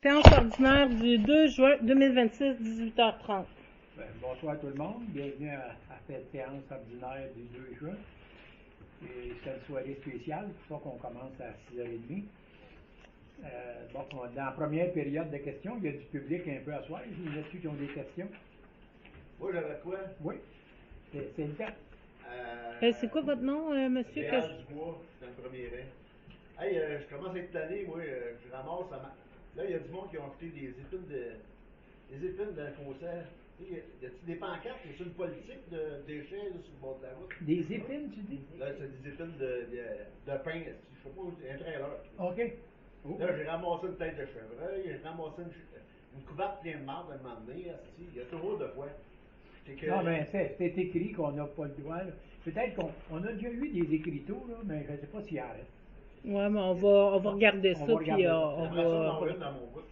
Séance ordinaire du 2 juin 2026, 18h30. Bonsoir tout le monde, bienvenue à cette séance ordinaire du 2 juin. C'est une soirée spéciale, c'est pour ça qu'on commence à 6h30. Dans la première période de questions, il y a du public un peu à soir. Il y en a qui ont des questions? Moi, j'avais quoi? Oui, c'est le temps. C'est quoi votre nom, monsieur? Réal Dubois, c'est le premier rang. Hey, je commence à être tanné, moi, je ramasse Là, il y a du monde qui ont acheté des épines d'un concert. Y a-t-il des pancartes? Y a-t-il une politique de déchets là, sur le bord de la route? Des épines, tu dis? Là, c'est des épines de pain. Je sais pas, un trailer. OK. Oh. Là, j'ai ramassé une tête de chevreuil, j'ai ramassé une couverte pleine de marde à un moment donné. Il y a toujours de quoi. Non, mais c'est écrit qu'on n'a pas le droit. Là. Peut-être qu'on a déjà eu des écriteaux, là, mais je ne sais pas s'il y en reste. Ouais, mais on va regarder ça, puis on J'aimerais ça va... en avoir une dans mon bout.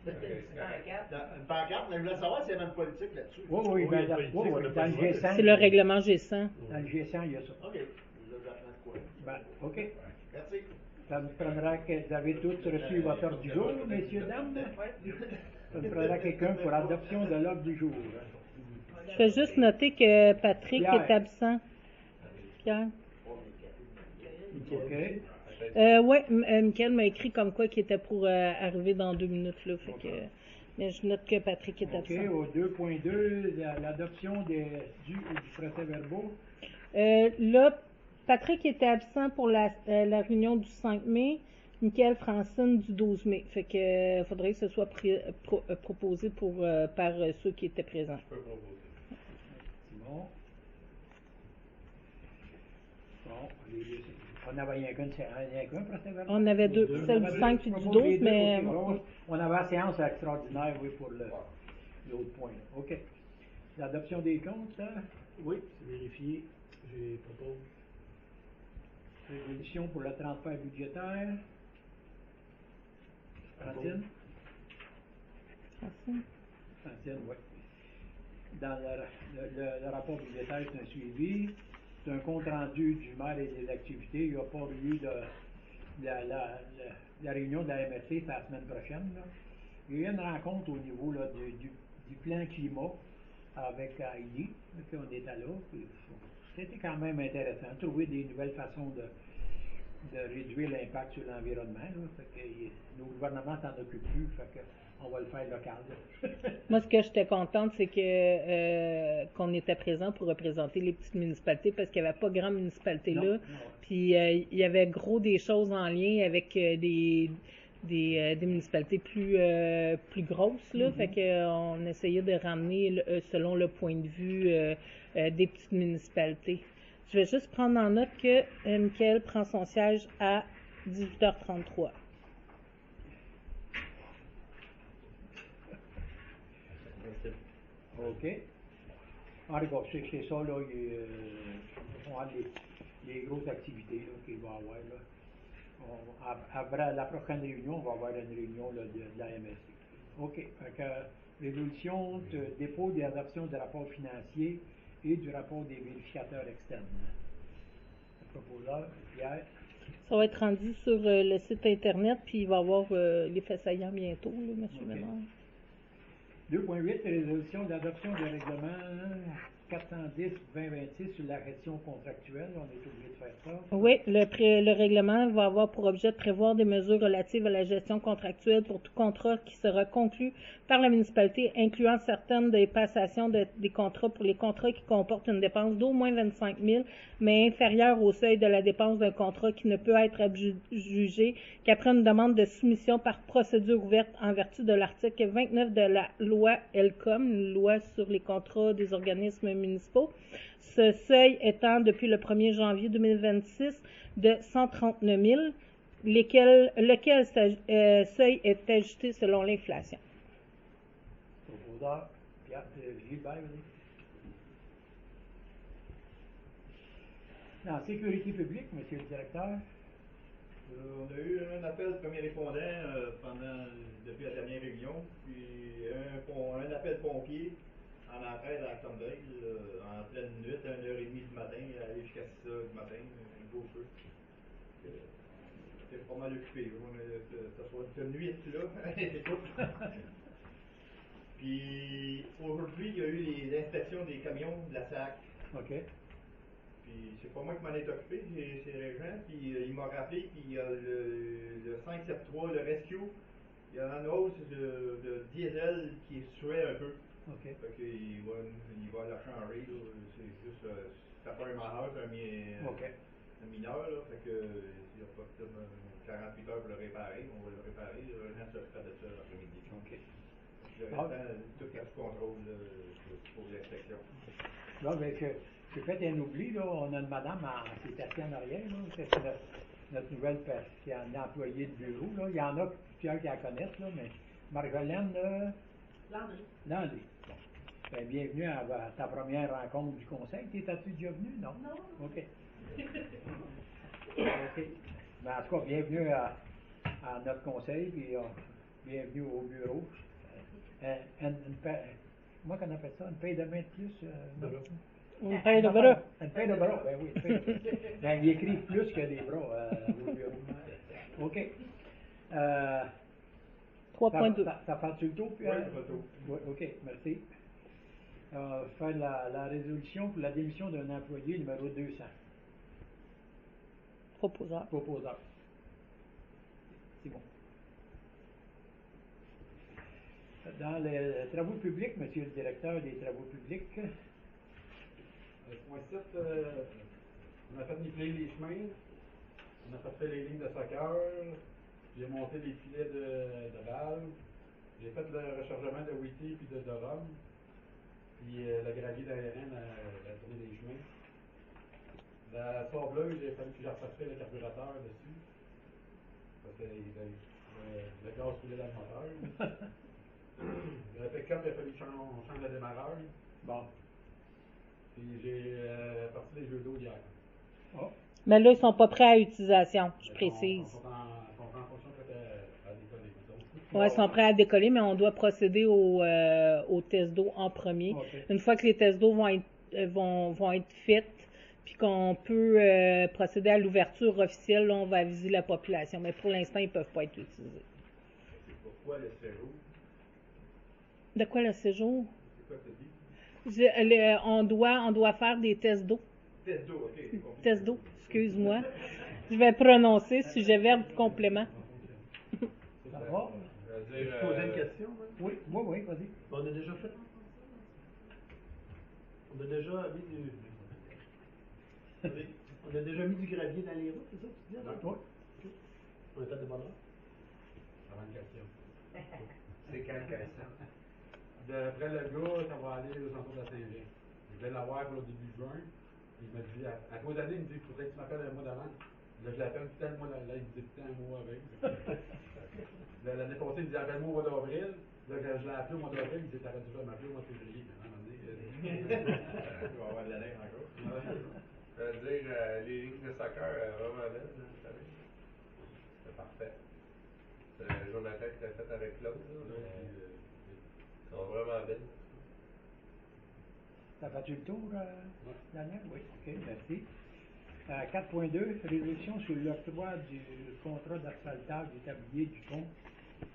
Une pancarte, mais je voulais savoir s'il y avait une politique là-dessus. Oui, dans le G100. C'est le règlement G100. Dans le G100, il y a ça. OK. Là, j'apprends de quoi. Ben, OK. Merci. Ça me prendra que vous avez tous reçu votre ordre du jour, messieurs, dames. Ça me prendra quelqu'un pour adoption de l'ordre du jour. Je vais juste noter que Patrick Pierre. est absent. Pierre? OK. Oui, Michael m'a écrit comme quoi qu'il était pour arriver dans 2 minutes, là. Fait que, mais je note que Patrick est absent. OK, au 2.2, l'adoption du procès-verbaux. Là, Patrick était absent pour la réunion du 5 mai, Michael Francine du 12 mai. Fait que faudrait que ce soit proposé par ceux qui étaient présents. Je peux proposer. Bon. On avait rien qu'un procès-verbal. On avait deux, celle du 5 et du 12, mais... On avait la séance extraordinaire, oui, pour l'autre point. OK. L'adoption des comptes, hein? Oui, c'est vérifié. J'ai propose. Résolution pour le transfert budgétaire. Francine? Francine, oui. Dans le rapport budgétaire, c'est un suivi. C'est un compte rendu du maire et des activités. Il n'y a pas eu de la réunion de la MRC, c'est la semaine prochaine. Là. Il y a eu une rencontre au niveau là, du plan climat avec Heidi. On était là. C'était quand même intéressant. Trouver des nouvelles façons de réduire l'impact sur l'environnement. Nos gouvernements s'en occupent plus. On va le faire local. Moi, ce que j'étais contente, c'est que qu'on était présent pour représenter les petites municipalités parce qu'il n'y avait pas grand municipalité là. Non. Puis il y avait gros des choses en lien avec des municipalités plus grosses là. Fait qu'on essayait de ramener selon le point de vue des petites municipalités. Je vais juste prendre en note que Michael prend son siège à 18h33. OK. Bon, je sais que c'est ça, là, on a les grosses activités qu'il va y avoir. Là. Après la prochaine réunion, on va avoir une réunion là, de la MSC. OK. Fait que, résolution de dépôt et adoption du rapport financier et du rapport des vérificateurs externes. Le proposeur, Pierre. Ça va être rendu sur le site Internet, puis il va y avoir les faits saillants bientôt, là, M. Ménard. 2.8, résolution d'adoption du règlement 410-2026 sur la gestion contractuelle. On est obligé de faire ça. Oui, le règlement va avoir pour objet de prévoir des mesures relatives à la gestion contractuelle pour tout contrat qui sera conclu par la municipalité, incluant certaines des passations des contrats pour les contrats qui comportent une dépense d'au moins 25 000, mais inférieure au seuil de la dépense d'un contrat qui ne peut être jugé qu'après une demande de soumission par procédure ouverte en vertu de l'article 29 de la loi ELCOM, une loi sur les contrats des organismes municipaux. Ce seuil étant depuis le 1er janvier 2026 de 139 000, lequel seuil est ajusté selon l'inflation. Proposeur, Pierre, Gilbert, vas-y. Dans la sécurité publique, monsieur le directeur. On a eu un appel de premier répondant depuis la dernière réunion, puis un appel pompier en entraide à Thorndale, en pleine nuit, à 1h30 du matin, aller jusqu'à 6h du matin, un beau feu. c'est pas mal occupé. Ça soit de nuit, là. Puis aujourd'hui, il y a eu les inspections des camions de la SAC. OK. Puis c'est pas moi qui m'en est occupé, c'est Régent. Puis il m'a rappelé qu'il y a le 573, le Rescue, il y en a une hausse de diesel qui suait un peu. OK. Fait qu'il va la changer, là. C'est juste, c'est pas un majeur, c'est un mineur, là. Fait que il y a pas 48 heures pour le réparer, on va le réparer. Le Régent s'occupera de ça l'après-midi. OK. Le restant, tout est sous contrôle pour l'inspection. Là, avec, j'ai fait un oubli, là. On a une madame qui est assise en arrière, là. C'est notre nouvelle employée de bureau, là. Il y en a plusieurs qui la connaissent, là, mais Marjolaine Landry. Landry. Bon. Ben, bienvenue à ta première rencontre du conseil. T'es-tu déjà venu? Non? Non. OK. OK. Ben, en tout cas, bienvenue à notre conseil, puis bienvenue au bureau. Moi, qu'on appelle ça, une paye de main de plus? Une paire de bras. Une paire de bras, ben oui. Une paire de bras. Ben, ils écrivent plus que des bras au bureau. OK. 3.2. Ça fait le tour? Puis, Oui, ça fait le tour. Oui, OK, merci. Faire la résolution pour la démission d'un employé numéro 200. Proposeur. Proposeur. C'est bon. Dans les travaux publics, monsieur le directeur des travaux publics. Point 7, on a fait niveler les chemins, on a fait les lignes de soccer, j'ai monté les filets de balles, j'ai fait le rechargement de Witty puis de Rome, puis le gravier d'ARN, la tournée des chemins. La sableuse, il a fallu que j'affecte le carburateur dessus, parce que le gaz coulait dans le moteur. Le pick-up, il a fallu qu'on change le démarreur. Bon. Puis j'ai parti les jeux d'eau hier. Oh. Mais là, ils sont pas prêts à utilisation, je précise. Ils sont en fonction à décoller. Ouais, ils sont prêts à décoller, mais on doit procéder aux tests d'eau en premier. Okay. Une fois que les tests d'eau vont être faits, puis qu'on peut procéder à l'ouverture officielle, là, on va aviser la population. Mais pour l'instant, ils ne peuvent pas être utilisés. C'est pourquoi le séjour? De quoi le séjour? C'est quoi tu dis? On doit faire des tests d'eau. Test d'eau, ok. Tests d'eau, excuse-moi. Je vais prononcer sujet verbe complément. Ça va? Je vais poser une question. Hein? Oui, vas-y. On a déjà fait. On a déjà mis on a déjà mis du gravier dans les routes, c'est ça que tu dis? Oui. Okay. On a fait de bonne heure. Avant une question. C'est quelle question? D'après le gars, ça va aller aux centres de la Saint-Jean. Je vais l'avoir pour le début juin. Il m'a dit, à cause d'année, il me dit, il faudrait que tu m'appelles un mois d'avant. Là, je l'appelle tout le mois, là, il me dit tout un mois avec. L'année passée, il me dit, appelle-moi au mois d'avril. Là, quand je l'ai appelé au mois d'avril, il me dit, t'aurais dû m'appeler au mois de février. Tu vas avoir de l'année encore. Je veux dire, les lignes de soccer, vraiment belles, hein, vous savez. C'est parfait. C'est Jonathan qui l'a fait avec l'autre, là. Ils sont vraiment belles. Ça fait-tu le tour, Daniel? Oui, OK, merci. 4.2, résolution sur l'octroi du contrat d'asphaltage du tablier du pont.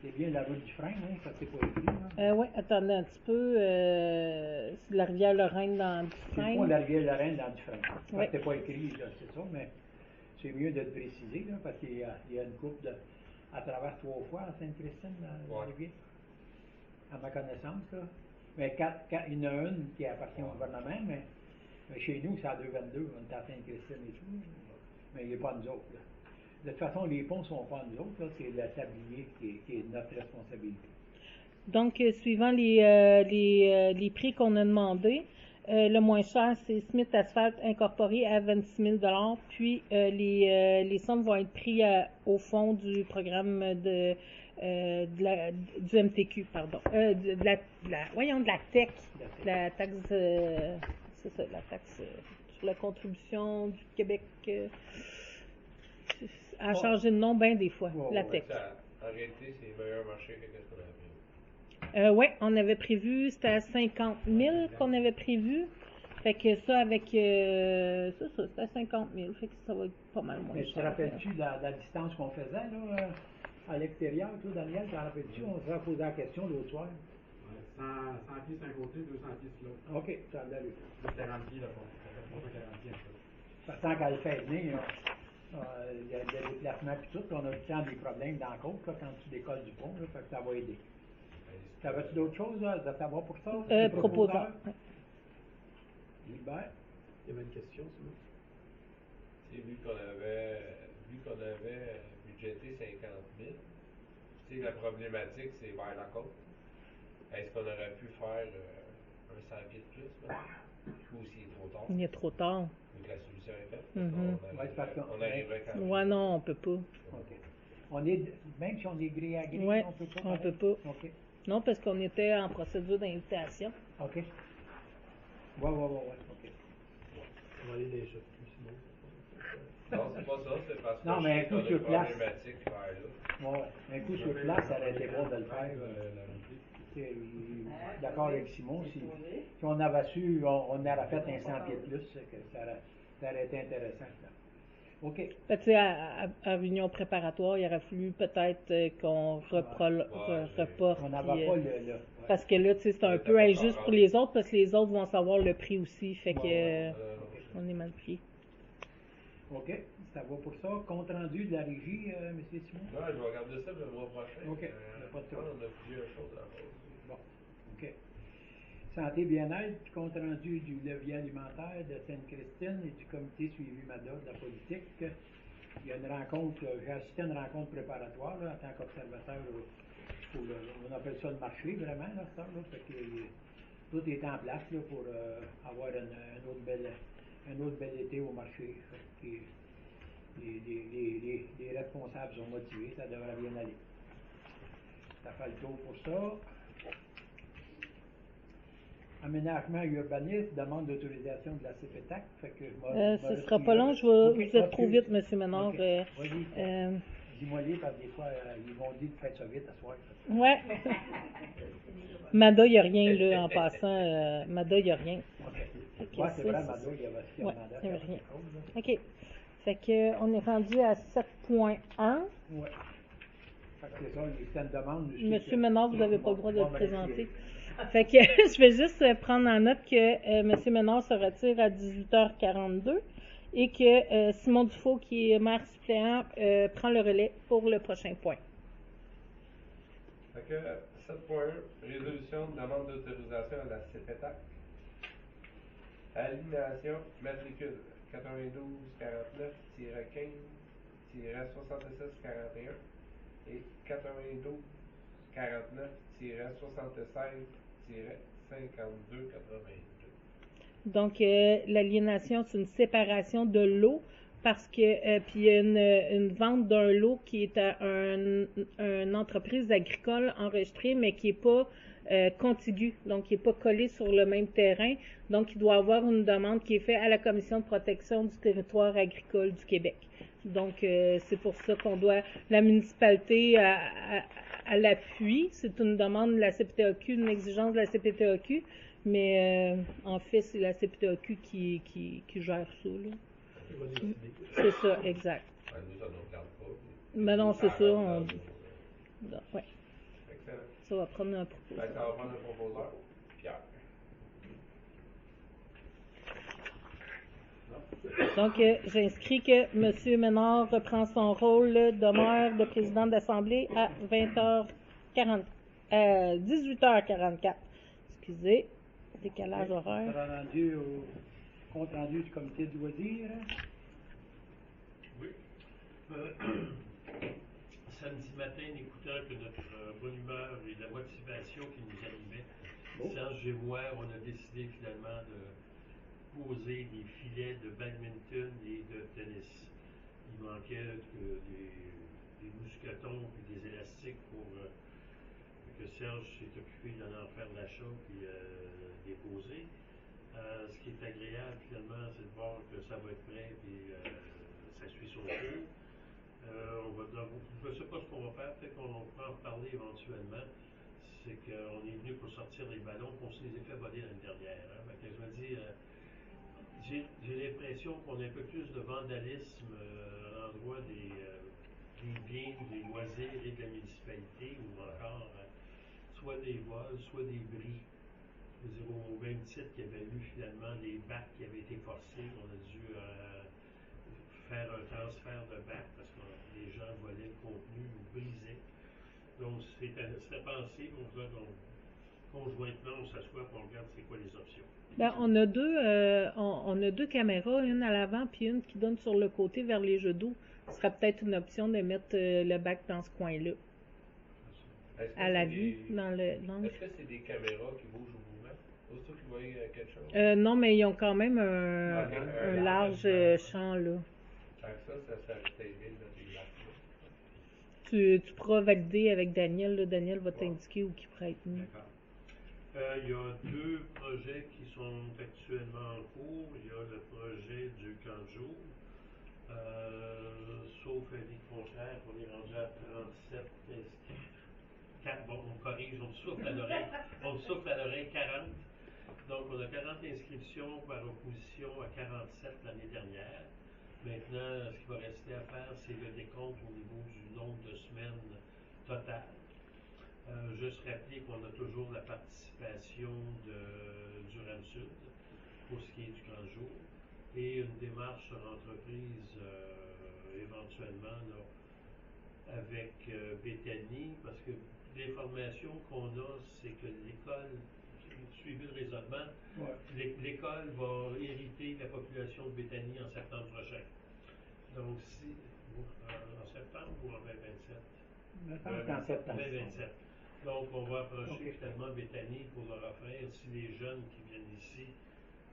C'est bien la route du frein, hein, ça c'est pas écrit. Oui, attendez un petit peu. C'est la rivière Lorraine dans du C'est le frein. pont de la rivière Lorraine dans du frein. Oui. C'est pas écrit, là, c'est ça, mais c'est mieux de le préciser, là, parce qu'il y a une coupe à travers 3 fois à Sainte-Christine, dans la rivière, à ma connaissance, là. Mais il y en a une qui appartient au gouvernement, mais chez nous, c'est à 222, on est à Sainte-Christine et tout, mais il n'est pas à nous autres, là. De toute façon, les ponts ne sont pas à nous autres, là, c'est le tablier qui est notre responsabilité. Donc, suivant les prix qu'on a demandés, le moins cher, c'est Smith Asphalt incorporé à 26 000 $, puis les sommes vont être prises au fond du programme du MTQ, pardon. De la TEC, la taxe, c'est ça, la taxe sur la contribution du Québec. A changé de nom bien des fois, la TEC. En réalité, c'est meilleur marché que ce qu'on avait prévu. Oui, on avait prévu, c'était à 50 000 qu'on avait prévu. Fait que ça, avec. Ça, c'était 50 000. Fait que ça va être pas mal moins Mais tu te cher. rappelles-tu de la distance qu'on faisait là, à l'extérieur, toi, Daniel, t'en rappelles-tu? On s'est posé la question l'autre soir. Ouais, 100 pieds sur un côté, 200 pieds sur l'autre. OK, ça a l'allure. Plus 40 pieds, là, ça fait 340 pieds, un peu. Tant qu'à le faire venir, il y a des déplacements et tout, puis on a tout le temps des problèmes dans la côte là, quand tu décolles du pont, là, fait que ça va aider. T'avais-tu d'autres choses là, à savoir pour ça? Proposeur. Hubert? Il y avait une question, sinon. C'est vu qu'on avait budgété 50 000, tu sais, la problématique, c'est vers la côte. Est-ce qu'on aurait pu faire un 100 pieds de plus, là? Ou s'il est trop tard? Il est trop tard. Vu que la solution est faite. Ouais, c'est parce qu'on- On arriverait quand même. Ouais, non, on peut pas. OK. Même si on est gré à gré, Ouais, on peut pas? on pareil? peut pas. OK. Non, parce qu'on était en procédure d'invitation. OK. Ouais, OK. On va aller les choses plus, sinon. Non, c'est pas ça, c'est parce que Non, mais un coup on a sur une place. problématique vers là. Ouais, un coup sur place, ça aurait été bon de le faire. D'accord avec Simon, si on avait su, on aurait fait un 100 pieds de plus, c'est que ça aurait été intéressant. Là. OK. Fait que, tu sais, à réunion préparatoire, il aurait fallu peut-être qu'on reporte. On n'avait puis, pas le. Parce que là, tu sais, c'est un peu injuste pour les autres, parce que les autres vont savoir le prix aussi. Fait que on est mal pris. OK, ça va pour ça. Compte rendu de la régie, M. Simon? Ouais, je vais regarder ça le mois prochain. OK, pas de trouble. On a plusieurs choses à faire. Bon, OK. Santé bien-être, compte rendu du levier alimentaire de Sainte-Christine et du comité suivi MADA de la politique. Il y a une rencontre, j'ai assisté à une rencontre préparatoire là, en tant qu'observateur. On appelle ça le marché vraiment, là, ça, là, fait que tout est en place là, pour avoir un autre bel été au marché. Fait que, les responsables sont motivés, ça devrait bien aller. Ça fait le tour pour ça. Aménagement et urbanisme, demande d'autorisation de la CPTAC. Fait que Ce sera pas long, vous êtes trop vite, M. Ménard. Okay. Dis-moi-les, parce que des fois, ils vont dire de faire ça vite à soir. Ouais. Mada, il n'y a rien, là, en passant. Mada, il n'y a rien. OK. Ouais, c'est vrai, Mada, il y avait un mandat. Il n'y a rien. OK. Fait que, on est rendu à 7.1. Ouais. Fait que c'est ça, c'est une demande. Monsieur Ménard, vous n'avez pas le droit de le présenter. Fait que je vais juste prendre en note que Monsieur Ménard se retire à 18h42 et que Simon Dufault, qui est maire suppléant, prend le relais pour le prochain point. Fait que 7.1, résolution de demande d'autorisation à la CPTAC. Alignation, matricule 9249-15-6641 et 9249-76-5282. Donc, l'aliénation, c'est une séparation de l'eau parce que, puis il y a une vente d'un lot qui est à une entreprise agricole enregistrée, mais qui n'est pas contiguë, donc qui n'est pas collée sur le même terrain. Donc, il doit y avoir une demande qui est faite à la Commission de protection du territoire agricole du Québec. Donc, c'est pour ça qu'on doit, la municipalité à l'appui, c'est une demande de la CPTAQ, une exigence de la CPTAQ, mais en fait, c'est la CPTAQ qui gère ça, là. C'est ça, exact. Nous, ça ne nous regarde pas. Mais non, c'est ça. Ouais. Excellent. Ça va prendre un propos. Fait que ça va prendre un proposeur. Pierre. Donc, j'inscris que M. Ménard reprend son rôle de maire, de président d'Assemblée à 18h44. Excusez, décalage horaire. Rendu au compte rendu du comité de loisirs. Oui. Samedi matin, écoutant que notre bonne humeur et la motivation qui nous animait, Serge et moi, on a décidé finalement de poser des filets de badminton et de tennis. Il manquait des mousquetons et des élastiques pour que Serge s'est occupé d'en faire l'achat et déposer. Ce qui est agréable finalement, c'est de voir que ça va être prêt et ça suit son cours. Je ne sais pas ce qu'on va faire, peut-être qu'on va en parler éventuellement. C'est qu'on est venu pour sortir les ballons, qu'on se les a fait voler l'année dernière. Hein. Je me dis, j'ai l'impression qu'on a un peu plus de vandalisme à l'endroit des biens, des loisirs et de la municipalité, ou encore soit des vols, soit des bris. Je veux dire, au même titre qu'il y avait eu finalement des bacs qui avaient été forcés, on a dû faire un transfert de bacs parce que les gens volaient le contenu ou brisaient. Donc c'était pensé, conjointement, on s'assoit et on regarde c'est quoi les options. Ben, on a deux caméras, une à l'avant puis une qui donne sur le côté vers les jeux d'eau. Ce serait peut-être une option de mettre le bac dans ce coin-là. À la vue, dans le. Est-ce que c'est des caméras qui bougent au mouvement? Aussitôt qu'ils voient quelque chose? Non, mais ils ont quand même un large champ, là. Fait que ça serait t'aider dans tes marques. Tu pourras valider avec Daniel, là. Daniel va t'indiquer où il pourrait être mis. D'accord. Il y a deux projets qui sont actuellement en cours. Il y a le projet du camp de jour. Sauf avis contraire, on est rendu à 37 inscrits. Bon, on corrige, on souffle à l'oreille 40. Donc, on a 40 inscriptions par opposition à 47 l'année dernière. Maintenant, ce qui va rester à faire, c'est le décompte au niveau du nombre de semaines totales. Juste rappeler qu'on a toujours la participation du Ramsud pour ce qui est du grand jour et une démarche sur entreprise éventuellement là, avec Béthanie, parce que l'information qu'on a, c'est que l'école, suivi le raisonnement, l'école va hériter la population de Béthanie en septembre prochain. Donc si, en septembre ou en 2027? En septembre. 2027. Donc, on va approcher finalement Béthanie pour leur offrir, si les jeunes qui viennent ici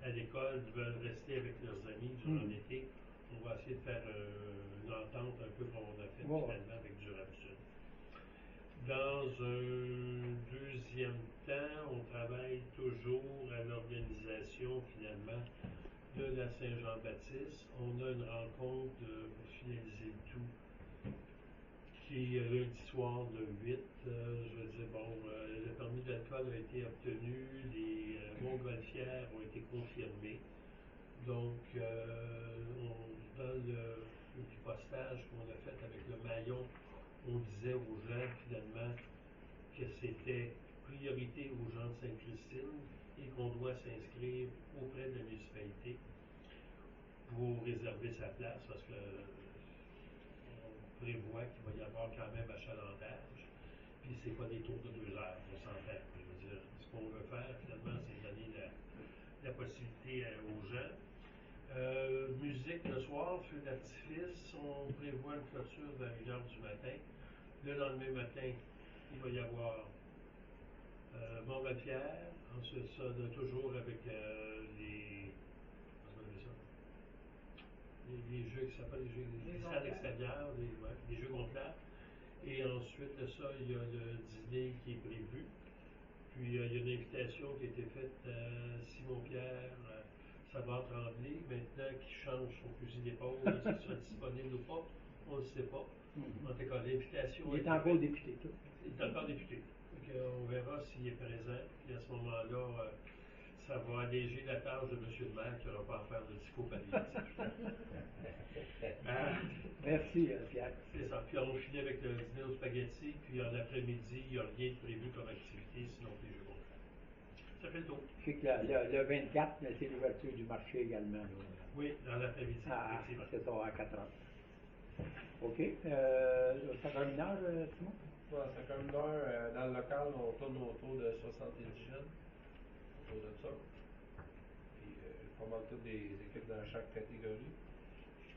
à l'école veulent rester avec leurs amis durant l'été, on va essayer de faire une entente un peu comme on a fait finalement avec Durham Sud. Dans un deuxième temps, on travaille toujours à l'organisation finalement de la Saint-Jean-Baptiste. On a une rencontre pour finaliser le tout qui est lundi soir le 8, je veux dire, le permis d'alcool a été obtenu, les montgolfières ont été confirmées. Donc, dans le petit postage qu'on a fait avec le maillon, on disait aux gens finalement que c'était priorité aux gens de Sainte-Christine et qu'on doit s'inscrire auprès de la municipalité pour réserver sa place parce que prévoit qu'il va y avoir quand même achalandage, puis c'est pas des tours de 2 heures, on s'entend. Je veux dire, ce qu'on veut faire finalement, c'est donner la possibilité aux gens. Musique le soir, feu d'artifice, on prévoit une clôture vers 1h du matin. Le lendemain matin, il va y avoir Montgolfière, ensuite ça, toujours avec les jeux qui s'appellent les salles extérieures, les jeux gonflables. Et ensuite de ça, il y a le dîner qui est prévu. Puis il y a une invitation qui a été faite à Simon-Pierre, Savard Tremblay, maintenant qui change son fusil d'épaule, est-ce qu'il sera disponible ou pas, on ne le sait pas. En tout cas, l'invitation. Il est encore député, tout. Il est encore député. Donc, on verra s'il est présent. Puis à ce moment-là, ça va alléger la tâche de M. le maire qui n'aura pas à faire de psychopalliatif. Merci, Pierre. C'est ça. Puis on finit avec le dîner au spaghetti, puis en après-midi, il n'y a rien de prévu comme activité, sinon les jeux gonflables. Ça fait le tour. Je sais que le 24, c'est l'ouverture du marché également. Là. Oui, dans l'après-midi. C'est ça, à 4 heures. OK. Ça terminage, Simon? Bon, ça terminage, dans le local, on tourne autour de 70 jeunes. Autour de ça. Puis, pas mal toutes des équipes dans chaque catégorie.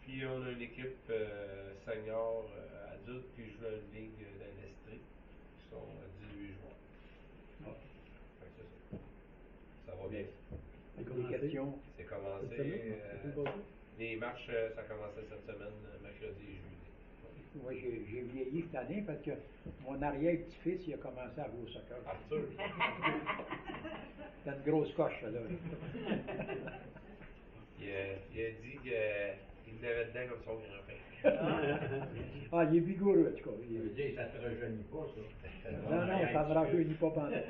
Puis, on a une équipe senior adulte qui joue à une ligue d'Anestrie, qui sont 18 joueurs. Ah. Fait que c'est ça. Ça va bien. Des questions? C'est commencé. Les marches, ça a commencé cette semaine, mercredi et jeudi. Oui, j'ai vieilli cette année parce que mon arrière-petit-fils, il a commencé à jouer au soccer. Arthur. C'était une grosse coche, là. Il a dit qu'il l'avait dedans comme son grand-père. Ah, il est vigoureux, en tout cas. Ça veut dire que ça ne te rajeunit pas, ça. Non, ça ne me rajeunit pas pendant.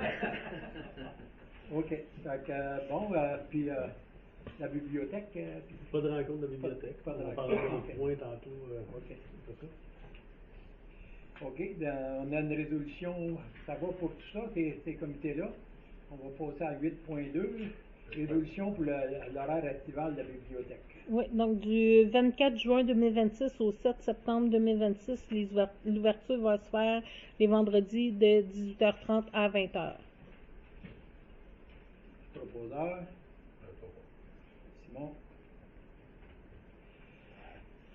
OK. Fait que, bon, puis la bibliothèque. Pas de rencontre de bibliothèque. Pas de On rencontre. parlera en Ok. point tantôt. OK. C'est ça. OK, on a une résolution, ça va pour tout ça, ces comités-là. On va passer à 8.2, résolution pour l'horaire estival de la bibliothèque. Oui, donc du 24 juin 2026 au 7 septembre 2026, l'ouverture va se faire les vendredis de 18h30 à 20h. Proposeur, Simon.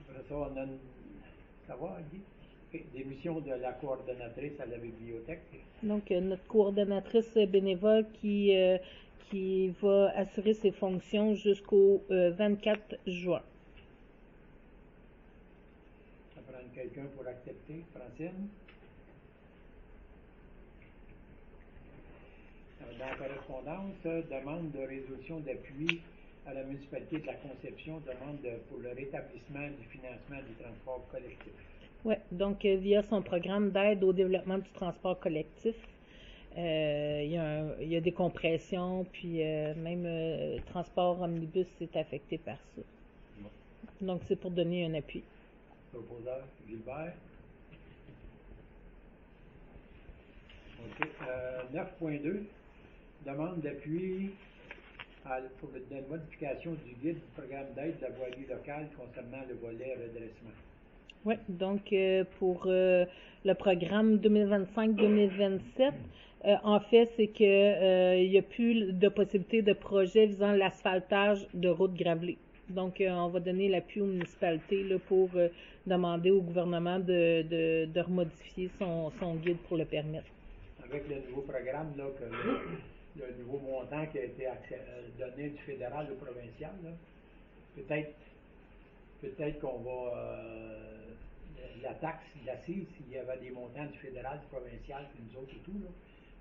Après ça, on a une... Ça va, Guy? OK, démission de la coordonnatrice à la bibliothèque. Donc, notre coordonnatrice bénévole qui va assurer ses fonctions jusqu'au 24 juin. Ça prend quelqu'un pour accepter. Francine? Dans la correspondance, demande de résolution d'appui à la municipalité de la Conception, demande pour le rétablissement du financement du transport collectif. Oui, donc via son programme d'aide au développement du transport collectif, il y a des compressions, puis même transport omnibus est affecté par ça. Donc c'est pour donner un appui. Proposeur, Gilbert. OK. 9.2, demande d'appui pour la modification du guide du programme d'aide de la voirie locale concernant le volet redressement. Oui, donc pour le programme 2025-2027, en fait, c'est que il n'y a plus de possibilité de projet visant l'asphaltage de routes gravelées. Donc, on va donner l'appui aux municipalités là, pour demander au gouvernement de remodifier son guide pour le permettre. Avec le nouveau programme, là, que le nouveau montant qui a été donné du fédéral au provincial, là, peut-être qu'on va la taxe, l'assise, s'il y avait des montants du fédéral, du provincial, puis nous autres et tout, là,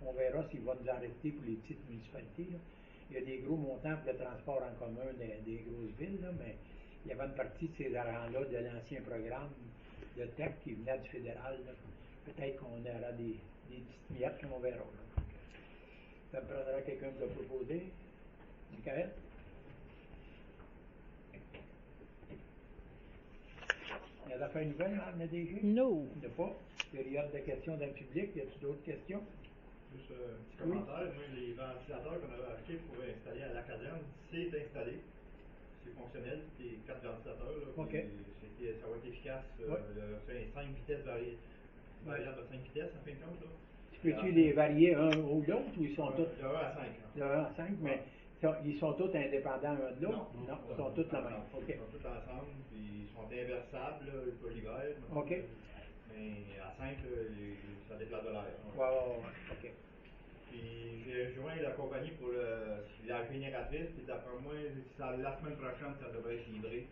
on verra s'il va nous en rester pour les petites municipalités. Là. Il y a des gros montants pour le transport en commun des grosses villes, là, mais il y avait une partie de ces argents-là de l'ancien programme de TEC qui venait du fédéral. Là. Peut-être qu'on aura des petites miettes qu'on verra. Là. Ça me prendra quelqu'un pour le proposer. Michael? Il y a l'affaire nouvelle en ADG? No. Il n'y a pas. Période de questions d'un public. Y a-t-il d'autres questions? Juste un petit commentaire. Moi, les ventilateurs qu'on avait achetés pour installer à la caserne, c'est installé. C'est fonctionnel, les 4 ventilateurs. Là, OK. Ça va être efficace. Ouais. C'est 5 vitesses variable de 5 vitesses, en fin de compte. Là. Tu peux-tu les varier un ou l'autre ou ils sont tous De 1 à 5. de 1 à 5, mais ils sont tous indépendants un de l'autre? Non, ils sont tous la même. OK. Ils sont tous ensemble, puis ils sont inversables, là, pas l'hiver. OK. Mais à 5, ça déplace de l'air. Ouais. OK. Puis j'ai rejoint la compagnie pour la génératrice, puis d'après moi, la semaine prochaine, ça devrait être livré.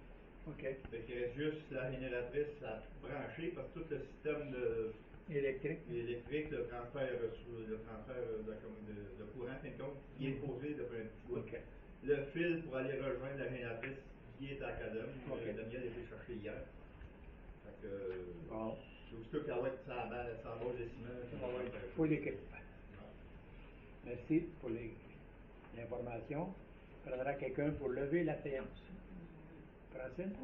OK. Fait qu'il reste juste la génératrice à brancher, parce que tout le système Électrique? électrique, le transfert de courant, fin de compte, il est posé depuis un petit bout. OK. Le fil pour aller rejoindre la génératrice, il est à la cadenne. OK. Daniel a été chercher hier. Fait que, Bon. aussitôt qu'elle va être sur la base de ciment, ça va être Pour l'équipement. Merci pour l'information. Il faudra quelqu'un pour lever la séance. Francine?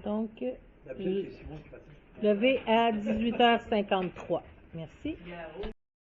Donc, D'habitude, c'est Simon qui fait ça. levé à 18h53. Merci.